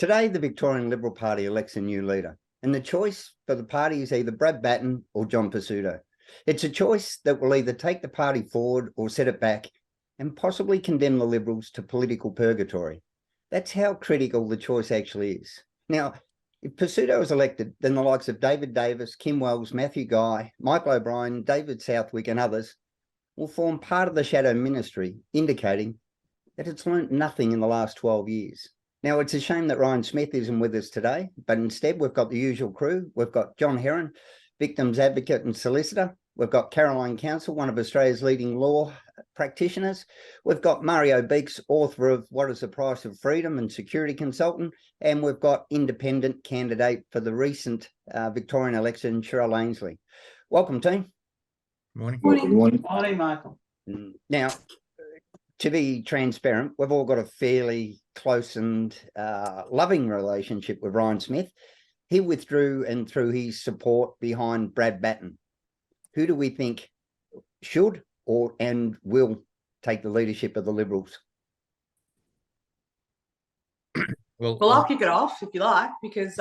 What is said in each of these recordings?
Today, the Victorian Liberal Party elects a new leader, and the choice for the party is either Brad Batten or John Pesutto. It's a choice that will either take the party forward or set it back and possibly condemn the Liberals to political purgatory. That's how critical the choice actually is. Now, if Pesutto is elected, then the likes of David Davis, Kim Wells, Matthew Guy, Michael O'Brien, David Southwick and others will form part of the shadow ministry, indicating that it's learnt nothing in the last 12 years. Now, it's a shame that Ryan Smith isn't with us today, but instead we've got the usual crew. We've got John Heron, victims advocate and solicitor. We've got Caroline Council, one of Australia's leading law practitioners. We've got Mario Beeks, author of What is the Price of Freedom and security consultant. And we've got independent candidate for the recent Victorian election, Cheryl Ainsley. Welcome, team. Morning. Morning, Michael. Now, to be transparent, we've all got a fairly close and loving relationship with Ryan Smith. He withdrew and threw his support behind Brad Batten. Who do we think should and will take the leadership of the Liberals? Well, I'll kick it off if you like, because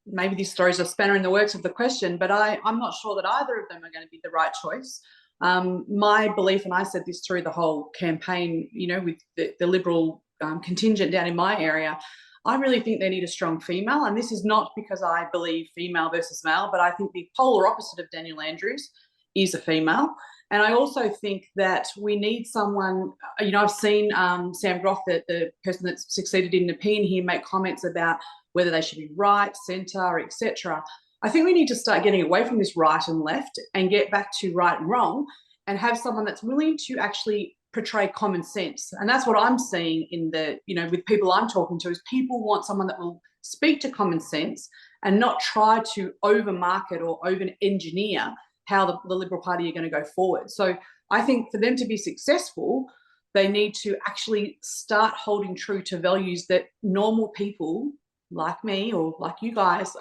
maybe this story is a spanner in the works of the question, but I'm not sure that either of them are going to be the right choice. My belief, and I said this through the whole campaign, you know, with the Liberal contingent down in my area, I really think they need a strong female. And this is not because I believe female versus male, but I think the polar opposite of Daniel Andrews is a female. And I also think that we need someone, you know, I've seen Sam Groth, the person that's succeeded in Nepean here, make comments about whether they should be right, centre, etc. I think we need to start getting away from this right and left and get back to right and wrong and have someone that's willing to actually portray common sense. And that's what I'm seeing in the, you know, with people I'm talking to, is people want someone that will speak to common sense and not try to over-market or over-engineer how the Liberal Party are going to go forward. So I think for them to be successful, they need to actually start holding true to values that normal people like me or like you guys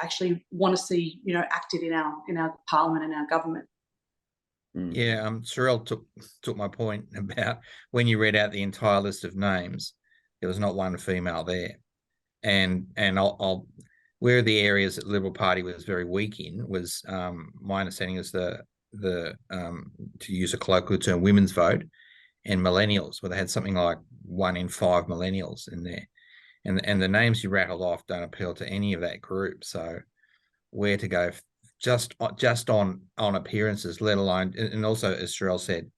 actually want to see, you know, acted in our parliament and our government. Yeah, Cheryl took my point about when you read out the entire list of names, there was not one female there, and I'll where the areas that the Liberal Party was very weak in was my understanding is the to use a colloquial term, women's vote and millennials, where they had something like 1 in 5 millennials in there, and the names you rattled off don't appeal to any of that group. So where to go? Just on appearances, let alone, and also as Cheryl said,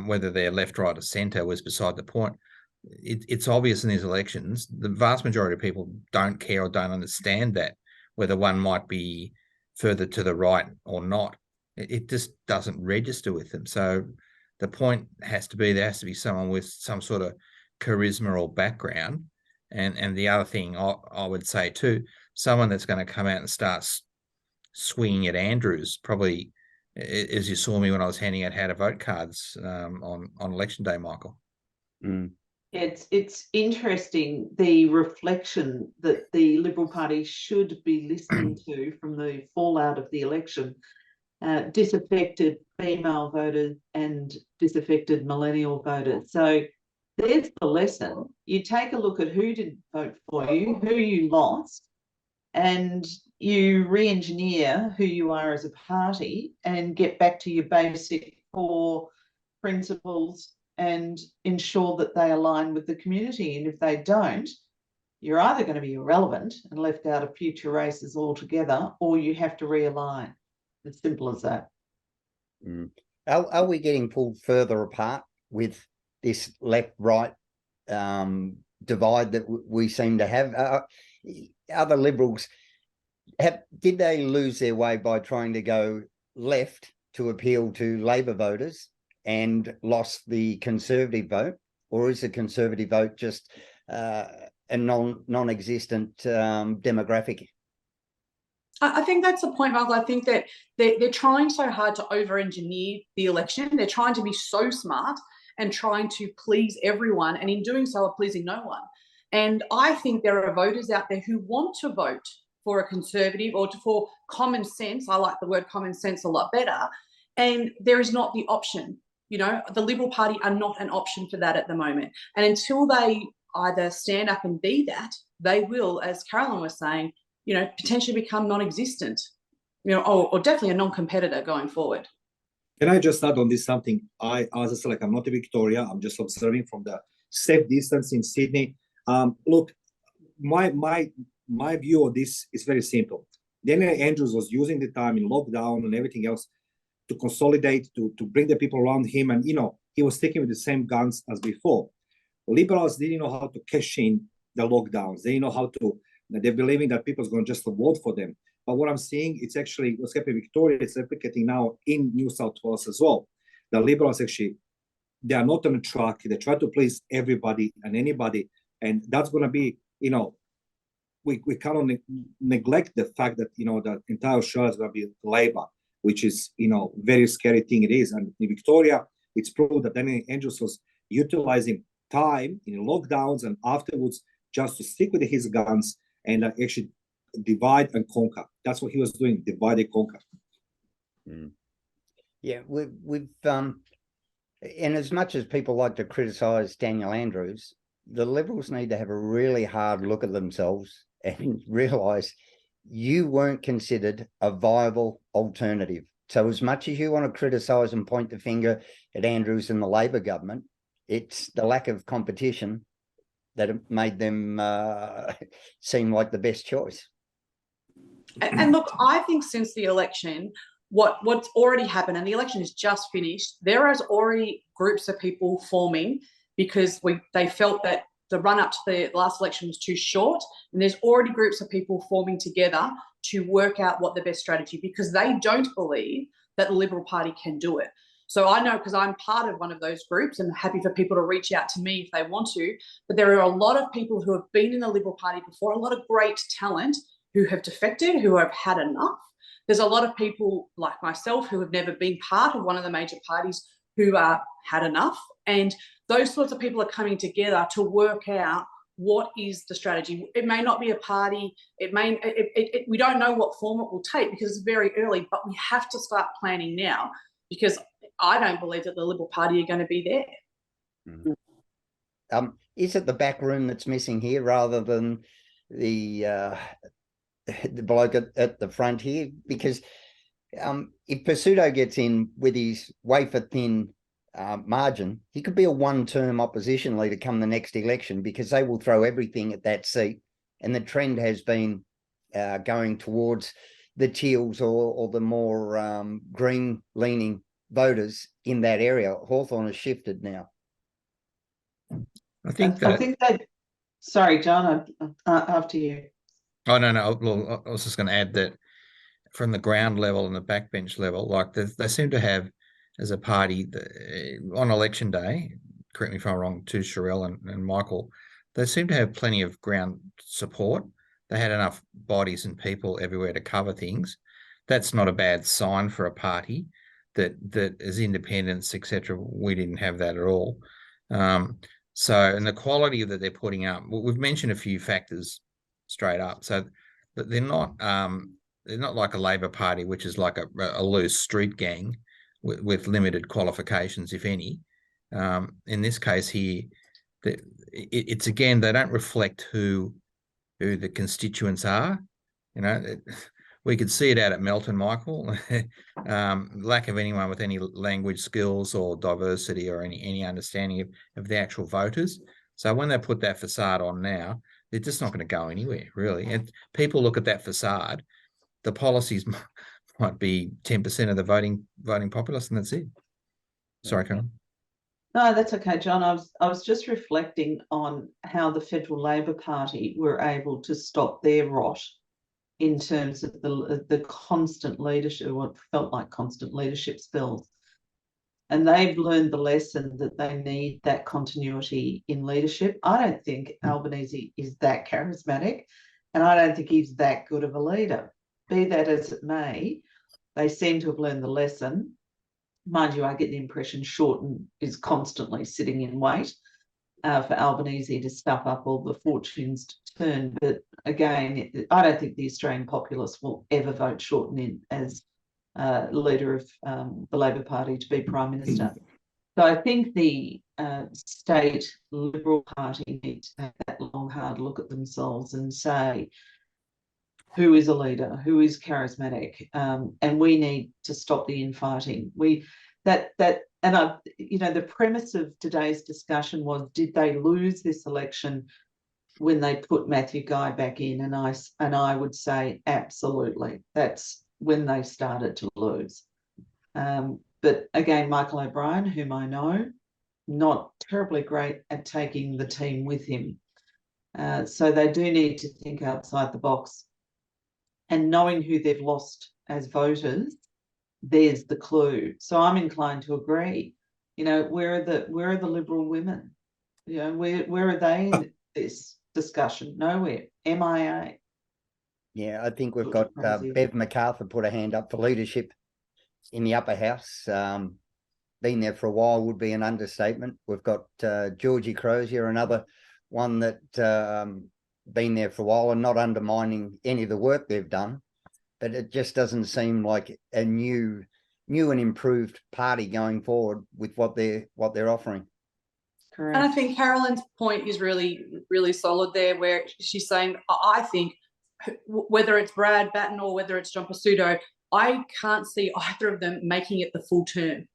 whether they're left, right, or centre was beside the point. It's obvious in these elections, the vast majority of people don't care or don't understand that, whether one might be further to the right or not. It just doesn't register with them. So the point has to be there has to be someone with some sort of charisma or background. And the other thing I would say too, someone that's going to come out and start swinging at Andrews, probably as you saw me when I was handing out how to vote cards on election day, Michael. It's interesting, the reflection that the Liberal Party should be listening to from the fallout of the election. Disaffected female voters and disaffected millennial voters. So there's the lesson. You take a look at who didn't vote for you, who you lost, and you re-engineer who you are as a party and get back to your basic core principles and ensure that they align with the community. And if they don't, you're either going to be irrelevant and left out of future races altogether, or you have to realign. As simple as that. Are we getting pulled further apart with this left-right divide that we seem to have? Other Liberals, did they lose their way by trying to go left to appeal to Labor voters and lost the Conservative vote? Or is the Conservative vote just a non-existent demographic? I think that's the point, Michael. I think that they're trying so hard to over-engineer the election. They're trying to be so smart and trying to please everyone, and in doing so are pleasing no one. And I think there are voters out there who want to vote for a Conservative or for common sense. I like the word common sense a lot better. And there is not the option. You know, the Liberal Party are not an option for that at the moment. And until they either stand up and be that, they will, as Carolyn was saying, you know, potentially become non-existent, you know, or definitely a non-competitor going forward. Can I just add on this something? As I said, like, I'm not in Victoria. I'm just observing from the safe distance in Sydney. Look, my view of this is very simple. Daniel Andrews was using the time in lockdown and everything else to consolidate, to bring the people around him, and he was sticking with the same guns as before. Liberals didn't know how to cash in the lockdowns. They didn't know how to. They're believing that people's going to just vote for them. But what I'm seeing, it's actually what's happening in Victoria. It's replicating now in New South Wales as well. The Liberals actually, they are not on the track. They try to please everybody and anybody, and that's going to be, we cannot neglect the fact that the entire show is going to be Labor, which is very scary thing it is. And in Victoria, it's proved that Daniel Andrews was utilizing time in lockdowns and afterwards just to stick with his guns and actually divide and conquer. That's what he was doing, divide and conquer. Yeah, we've and as much as people like to criticize Daniel Andrews, the Liberals need to have a really hard look at themselves and realize you weren't considered a viable alternative. So as much as you want to criticize and point the finger at Andrews and the Labor government, it's the lack of competition that made them seem like the best choice. And look, I think since the election, what's already happened, and the election is just finished, there is already groups of people forming because they felt that the run up to the last election was too short, and there's already groups of people forming together to work out what the best strategy, because they don't believe that the Liberal Party can do it. So I know, because I'm part of one of those groups, and happy for people to reach out to me if they want to, but there are a lot of people who have been in the Liberal Party before, a lot of great talent who have defected, who have had enough. There's a lot of people like myself who have never been part of one of the major parties who had enough. And those sorts of people are coming together to work out what is the strategy. It may not be a party. We don't know what form it will take because it's very early, but we have to start planning now, because I don't believe that the Liberal Party are going to be there. Is it the back room that's missing here rather than the bloke at the front here? Because if Pesutto gets in with his wafer-thin margin, he could be a one-term opposition leader come the next election, because they will throw everything at that seat. And the trend has been going towards the Teals or the more green-leaning voters in that area. Hawthorn has shifted now. I think that. Sorry, John, after you. Oh, no. Well, I was just going to add that from the ground level and the backbench level, like they seem to have, as a party, on election day, correct me if I'm wrong, to Sherelle and Michael, they seem to have plenty of ground support. They had enough bodies and people everywhere to cover things. That's not a bad sign for a party that as independents, etc. We didn't have that at all. So, and the quality that they're putting up, we've mentioned a few factors straight up. So they're not like a Labor Party, which is like a loose street gang with limited qualifications, if any. In this case here, it's again, they don't reflect who the constituents are. We could see it out at Melton, Michael. Lack of anyone with any language skills or diversity or any understanding of the actual voters. So when they put that facade on now, they're just not going to go anywhere, really. And people look at that facade, the policies might be 10% of the voting populace, and that's it. Sorry, Colin. No, that's okay, John. I was just reflecting on how the Federal Labor Party were able to stop their rot in terms of the constant leadership, what felt like constant leadership spells. And they've learned the lesson that they need that continuity in leadership. I don't think Albanese is that charismatic, and I don't think he's that good of a leader. Be that as it may, they seem to have learned the lesson. Mind you, I get the impression Shorten is constantly sitting in wait for Albanese to stuff up all the fortunes to turn. But again, I don't think the Australian populace will ever vote Shorten in as leader of the Labor Party to be Prime Minister. So I think the state Liberal Party needs to have that long, hard look at themselves and say, who is a leader, who is charismatic, and we need to stop the infighting. The premise of today's discussion was, did they lose this election when they put Matthew Guy back in? And I would say absolutely. That's when they started to lose. But again, Michael O'Brien, whom I know, not terribly great at taking the team with him. So they do need to think outside the box. And knowing who they've lost as voters, there's the clue. So I'm inclined to agree. Where are the Liberal women? Where are they in this discussion? Nowhere. MIA. Yeah, I think we've got Bev MacArthur put a hand up for leadership in the upper house. Been there for a while would be an understatement. We've got Georgie Crozier, another one that been there for a while, and not undermining any of the work they've done, but it just doesn't seem like a new and improved party going forward with what they're offering. Correct. And I think Carolyn's point is really, really solid there, where she's saying, I think whether it's Brad Batten or whether it's John Pesutto, I can't see either of them making it the full term.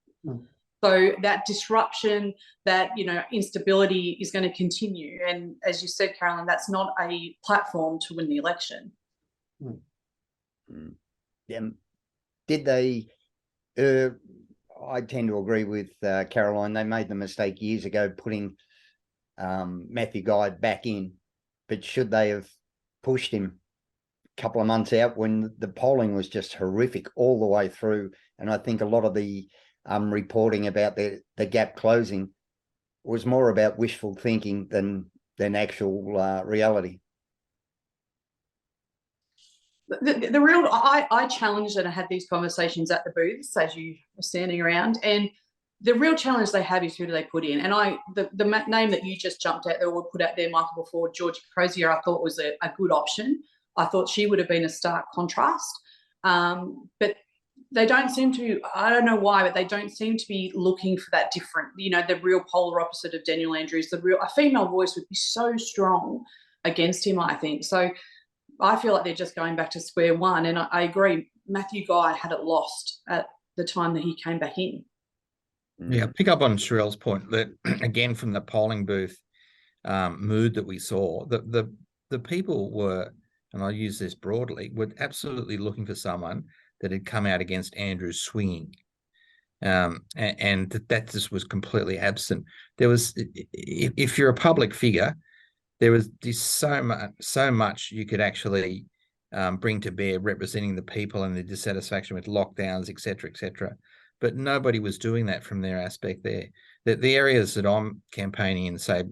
So that disruption, that instability is going to continue. And as you said, Carolyn, that's not a platform to win the election. Did they? I tend to agree with Caroline. They made the mistake years ago putting Matthew Guy back in, but should they have pushed him a couple of months out when the polling was just horrific all the way through? And I think a lot of the reporting about the gap closing was more about wishful thinking than actual reality. The real, I challenged and I had these conversations at the booths as you were standing around, and the real challenge they have is who do they put in. And the name that you just jumped at, that were put out there, Michael, before, Georgie Crozier, I thought was a good option. I thought she would have been a stark contrast, but they don't seem to, I don't know why, but they don't seem to be looking for that different, the real polar opposite of Daniel Andrews. A female voice would be so strong against him, I think. So I feel like they're just going back to square one. And I agree, Matthew Guy had it lost at the time that he came back in. Yeah, pick up on Sherelle's point that, again, from the polling booth mood that we saw, the people were, and I'll use this broadly, were absolutely looking for someone that had come out against Andrews swinging. And that just was completely absent. There was, if you're a public figure, there was just so much you could actually bring to bear representing the people and the dissatisfaction with lockdowns, et cetera, but nobody was doing that from their aspect there. The areas that I'm campaigning in, say,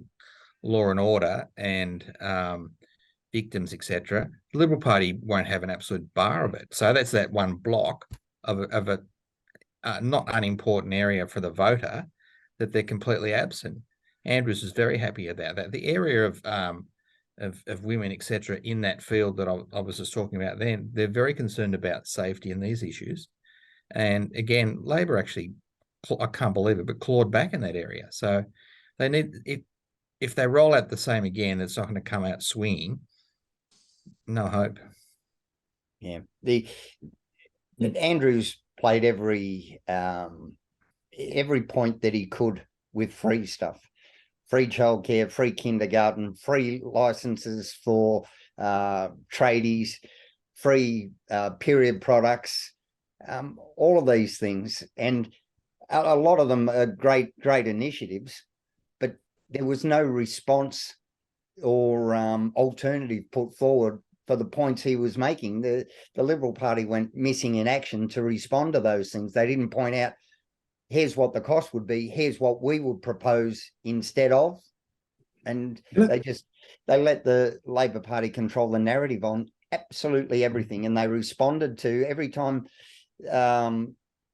law and order and victims, etc., the Liberal Party won't have an absolute bar of it. So that's that one block of a not unimportant area for the voter that they're completely absent. Andrews is very happy about that. The area of women, etc., in that field that I was just talking about then, they're very concerned about safety and these issues. And again, Labor actually, I can't believe it, but clawed back in that area. So they need, if they roll out the same again, it's not going to come out swinging. No hope. Yeah, Andrews played every point that he could with free stuff, free childcare, free kindergarten, free licenses for tradies, free period products, all of these things, and a lot of them are great initiatives, but there was no response or alternative put forward for the points he was making. The Liberal Party went missing in action to respond to those things. They didn't point out, here's what the cost would be, here's what we would propose instead of. And they let the Labor Party control the narrative on absolutely everything. And they responded to every time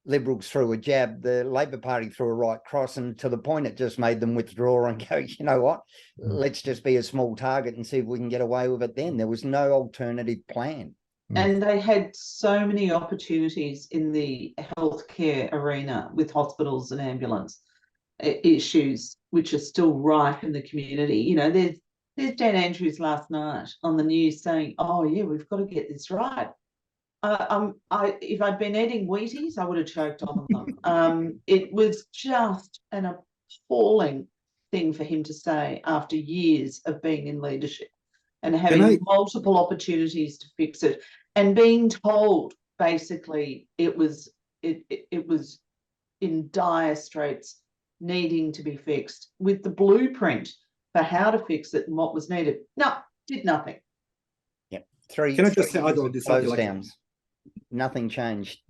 Liberals threw a jab, the Labor Party threw a right cross, and to the point it just made them withdraw and go, you know what, let's just be a small target and see if we can get away with it then. There was no alternative plan. And they had so many opportunities in the healthcare arena with hospitals and ambulance. issues which are still rife in the community. You know, there's Dan Andrews last night on the news saying, "Oh yeah, we've got to get this right." If I'd been eating Wheaties, I would have choked on them. It was just an appalling thing for him to say after years of being in leadership and having multiple opportunities to fix it, and being told basically it was in dire straits, needing to be fixed, with the blueprint for how to fix it and what was needed. No, did nothing. Yep. Can I just say, I don't close downs. Nothing changed.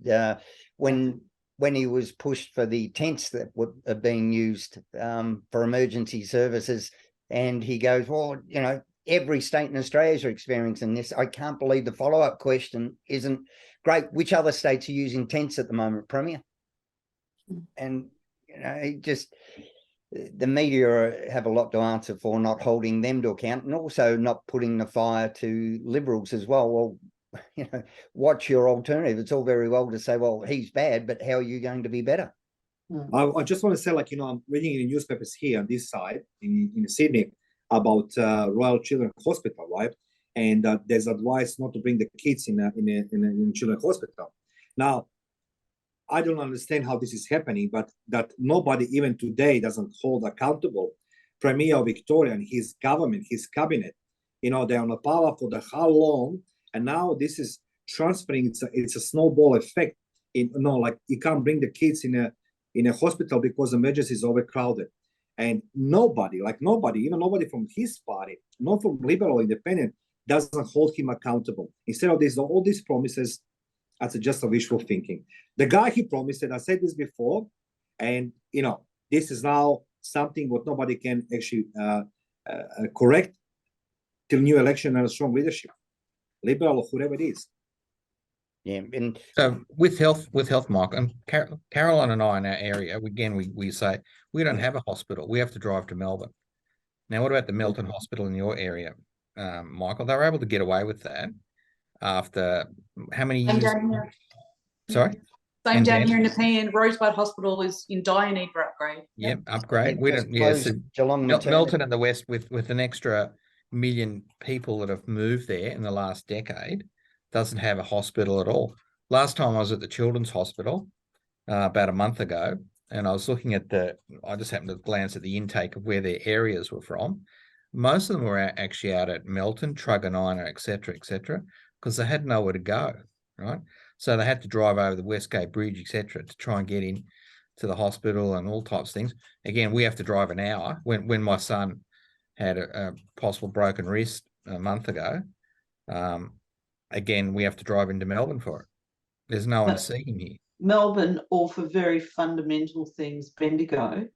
When he was pushed for the tents that were being used for emergency services, and he goes, "Well, you know, every state in Australia are experiencing this. I can't believe the follow-up question isn't great. Which other states are using tents at the moment, Premier?" And you know, the media have a lot to answer for, not holding them to account, and also not putting the fire to Liberals as well. Well, you know, what's your alternative? It's all very well to say, well, he's bad, but how are you going to be better? I just want to say, like, you know, I'm reading in the newspapers here on this side in Sydney about Royal Children's Hospital, right? And there's advice not to bring the kids in children's hospital. Now, I don't understand how this is happening, but that nobody even today doesn't hold accountable Premier Victoria and his government, his cabinet. You know, they're on the power for the how long, and now this is transferring. It's a snowball effect. Like you can't bring the kids in a hospital because the emergency is overcrowded, and nobody, even nobody from his party, not from Liberal or Independent, doesn't hold him accountable. Instead of this, all these promises, that's just a wishful thinking. The guy he promised it, I said this before, and you know, this is now something what nobody can actually correct till new election and a strong leadership, Liberal or whoever it is. Yeah, and so with health, Mike, and Caroline and I in our area, we say we don't have a hospital. We have to drive to Melbourne. Now, what about the Melton Hospital in your area, Michael? They were able to get away with that after how many years? Sorry? Same down here in Nepean. Rosebud Hospital is in dire need for upgrade. Yep, upgrade. We don't. So Melton in the west with an extra 1 million people that have moved there in the last decade doesn't have a hospital at all. Last time I was at the Children's Hospital about a month ago, and I was looking at I just happened to glance at the intake of where their areas were from. Most of them were actually out at Melton, Truganina, etc., because they had nowhere to go, right? So they had to drive over the Westgate Bridge, etc., to try and get in to the hospital and all types of things. Again, we have to drive an hour. When my son had a possible broken wrist a month ago, again, we have to drive into Melbourne for it. There's no one to see him here. Melbourne, or for very fundamental things, Bendigo.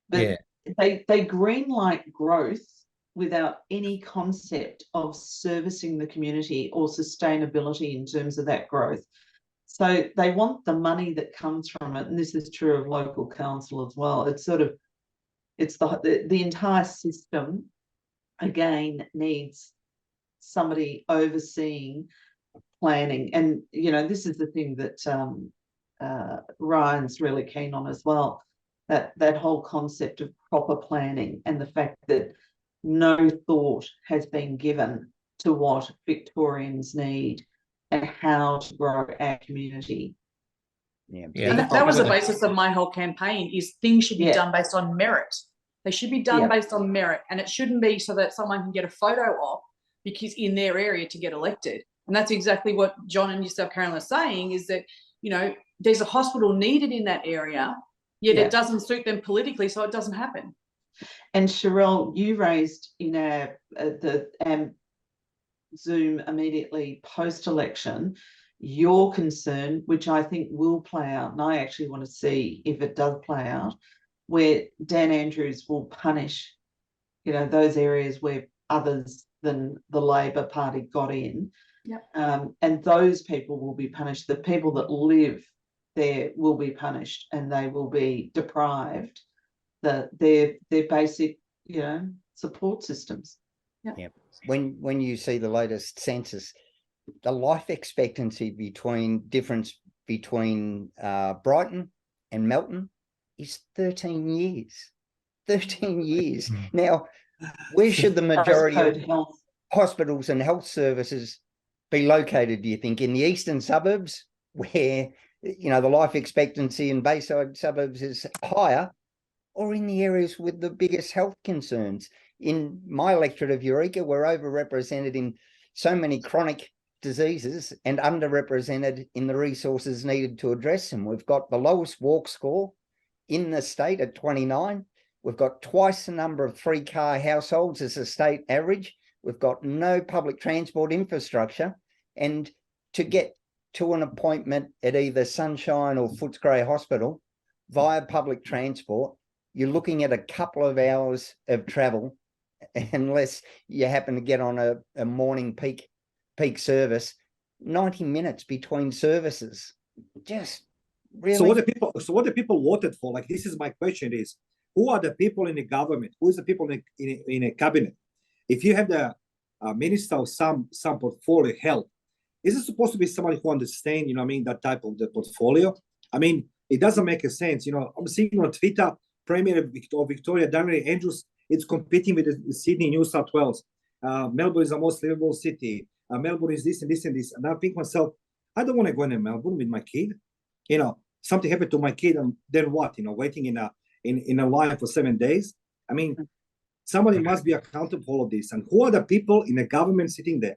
But yeah, they greenlight growth without any concept of servicing the community or sustainability in terms of that growth. So they want the money that comes from it, and this is true of local council as well. It's the entire system, again, needs somebody overseeing planning. And, you know, this is the thing that Ryan's really keen on as well, that whole concept of proper planning and the fact that no thought has been given to what Victorians need and how to grow our community. Yeah. And that was the basis of my whole campaign, is things should be done based on merit. They should be done based on merit, and it shouldn't be so that someone can get a photo op because in their area to get elected. And that's exactly what John and yourself, Carolyn, are saying, is that, you know, there's a hospital needed in that area, yet it doesn't suit them politically, so it doesn't happen. And Sherelle, you raised in the Zoom immediately post-election your concern, which I think will play out, and I actually want to see if it does play out, where Dan Andrews will punish, you know, those areas where others than the Labor Party got in. Yep. And those people will be punished. The people that live there will be punished, and they will be deprived their basic, you know, support systems. Yeah. When you see the latest census, the life expectancy difference between Brighton and Melton is 13 years. 13 years. Now, where should the majority Postcode of health. hospitals and health services be located, do you think? In the eastern suburbs, where, you know, the life expectancy in Bayside suburbs is higher, or in the areas with the biggest health concerns? In my electorate of Eureka, we're overrepresented in so many chronic diseases and underrepresented in the resources needed to address them. We've got the lowest walk score in the state at 29. We've got twice the number of 3-car households as the state average. We've got no public transport infrastructure. And to get to an appointment at either Sunshine or Footscray Hospital via public transport, you're looking at a couple of hours of travel, unless you happen to get on a morning peak service, 90 minutes between services. Just really. So what the people voted for? Like, this is my question: is who are the people in the government? Who is the people in a cabinet? If you have the minister of some portfolio health, is it supposed to be somebody who understands, you know what I mean, that type of the portfolio? I mean, it doesn't make a sense. You know, I'm seeing on Twitter, Premier of Victoria, Daniel Andrews, it's competing with Sydney, New South Wales. Melbourne is the most livable city. Melbourne is this and this and this. And I think myself, I don't want to go in Melbourne with my kid. You know, something happened to my kid, and then what? You know, waiting in a line for 7 days. I mean, somebody must be accountable for all of this. And who are the people in the government sitting there?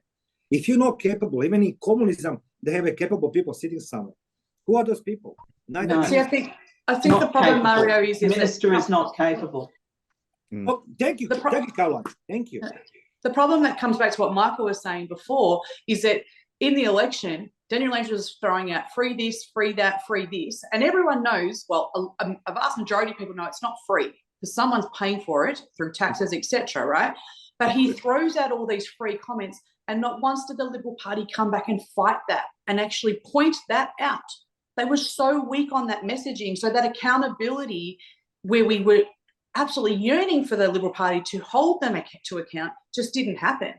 If you're not capable, even in communism, they have a capable people sitting somewhere. Who are those people? No. See, I think the Not problem, capable. Mario, is The that minister is not capable. Oh, thank you. Thank you, Caroline. Thank you. the problem that comes back to what Michael was saying before is that in the election, Daniel Andrews was throwing out free this, free that, free this. And everyone knows, well, a vast majority of people know it's not free because someone's paying for it through taxes, etc., right? But he throws out all these free comments, and not once did the Liberal Party come back and fight that and actually point that out. They were so weak on that messaging, so that accountability where we were absolutely yearning for the Liberal Party to hold them to account just didn't happen.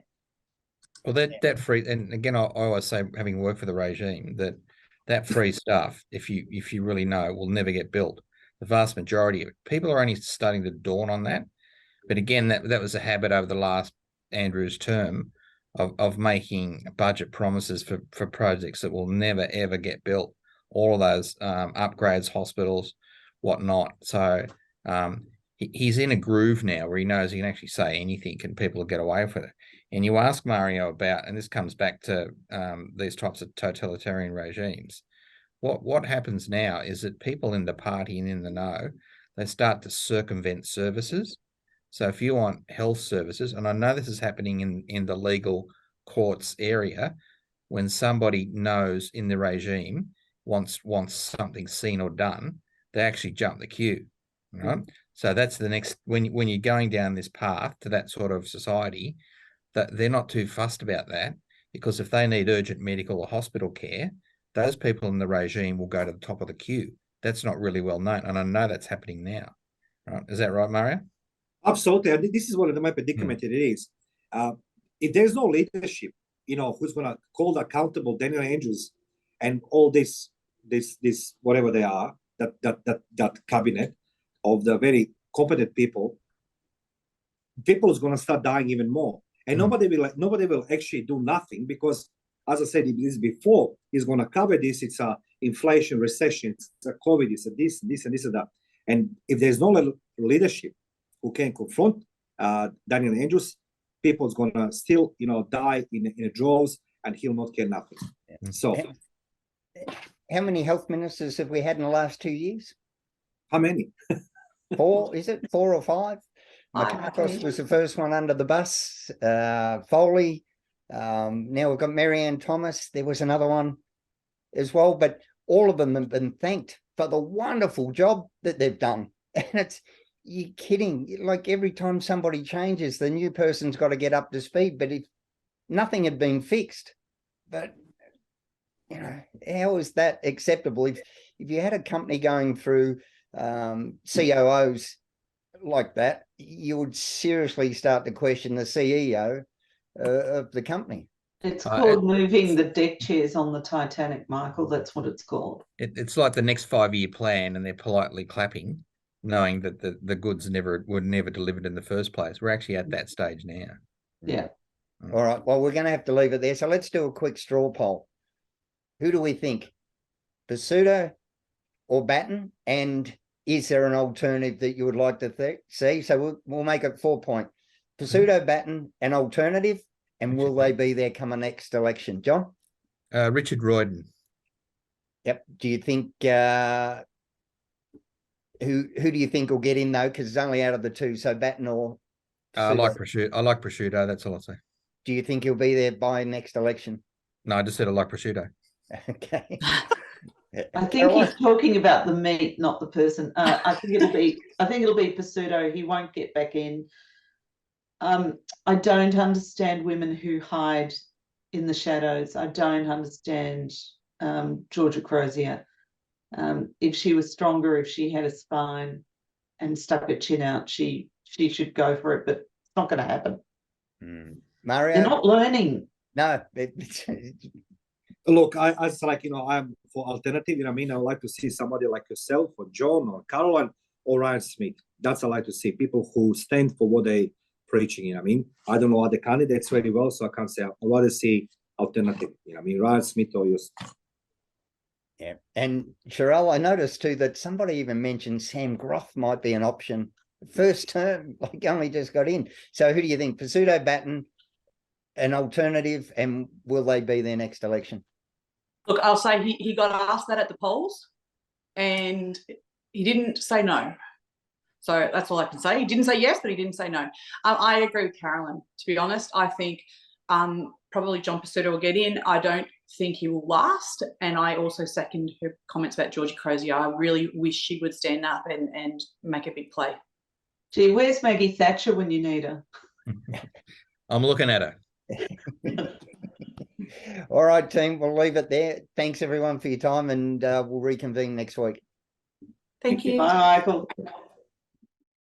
Well, that free, and again, I always say, having worked for the regime, that free stuff, if you really know, will never get built. The vast majority of it, people are only starting to dawn on that. But again, that was a habit over the last Andrews term of making budget promises for projects that will never ever get built. All of those upgrades, hospitals, whatnot. So he's in a groove now where he knows he can actually say anything and people will get away with it. And you ask Mario about, and this comes back to these types of totalitarian regimes, what happens now is that people in the party and in the know, they start to circumvent services. So if you want health services, and I know this is happening in the legal courts area, when somebody knows in the regime wants something seen or done, they actually jump the queue, right? So that's the next, when you're going down this path to that sort of society, that they're not too fussed about that, because if they need urgent medical or hospital care, those people in the regime will go to the top of the queue. That's not really well known, and I know that's happening now. Right? Is that right, Mario? Absolutely. And this is one of my predicament it is. If there's no leadership, you know, who's going to hold accountable Daniel Andrews and all this whatever they are, that cabinet of the very competent people is going to start dying even more. And nobody will actually do nothing, because, as I said this before, he's going to cover this. It's a inflation, recession, it's a COVID, it's a this and that. And if there's no leadership who can confront Daniel Andrews, people's going to still, you know, die in droves, and he'll not care nothing. So, how many health ministers have we had in the last 2 years? How many? 4, is it 4 or 5? Makakos was the first one under the bus. Foley. Now we've got Marianne Thomas. There was another one as well, but all of them have been thanked for the wonderful job that they've done. And you're kidding. Like, every time somebody changes, the new person's got to get up to speed. But if nothing had been fixed, but you know, how is that acceptable? If you had a company going through COOs like that, you would seriously start to question the CEO of the company. It's called moving the deck chairs on the Titanic, Michael. That's what it's called. It's like the next 5-year plan, and they're politely clapping knowing that the goods were never delivered in the first place. We're actually at that stage now. Yeah. All right. Well, we're going to have to leave it there. So let's do a quick straw poll. Who do we think? Pesutto or Batten? And is there an alternative that you would like to see? So we'll make it 4 point. Pesutto, Batten, an alternative, and will they be there come the next election? John? Richard Royden. Yep. Do you think who do you think will get in though? Because it's only out of the two. So Batten or I like Prosciutto. That's all I'll say. do you think he'll be there by next election? No, I just said I like Prosciutto. Okay. I think he's talking about the meat, not the person. I think it'll be Pesutto. He won't get back in. I don't understand women who hide in the shadows. I don't understand Georgia Crozier. If she was stronger, if she had a spine and stuck her chin out, she should go for it, but it's not going to happen. Mario? They're not learning. No. Look, I'm for alternative. You know what I mean? I would like to see somebody like yourself or John or Caroline or Ryan Smith. That's I like to see people who stand for what they preaching. You know what I mean? I don't know other candidates very well, so I can't say. I'd rather see alternative. You know what I mean? Ryan Smith or you. Yeah. And Cheryl, I noticed too that somebody even mentioned Sam Groth might be an option. First term, like only just got in. So who do you think? Pesutto, Batten, an alternative, and will they be their next election? Look, I'll say he got asked that at the polls and he didn't say no. So that's all I can say. He didn't say yes, but he didn't say no. I agree with Carolyn, to be honest. I think probably John Pesutto will get in. I don't think he will last. And I also second her comments about Georgia Crozier. I really wish she would stand up and make a big play. Gee, where's Maggie Thatcher when you need her? I'm looking at her. All right, team, we'll leave it there. Thanks everyone for your time, and we'll reconvene next week. Thank you. Bye, Michael.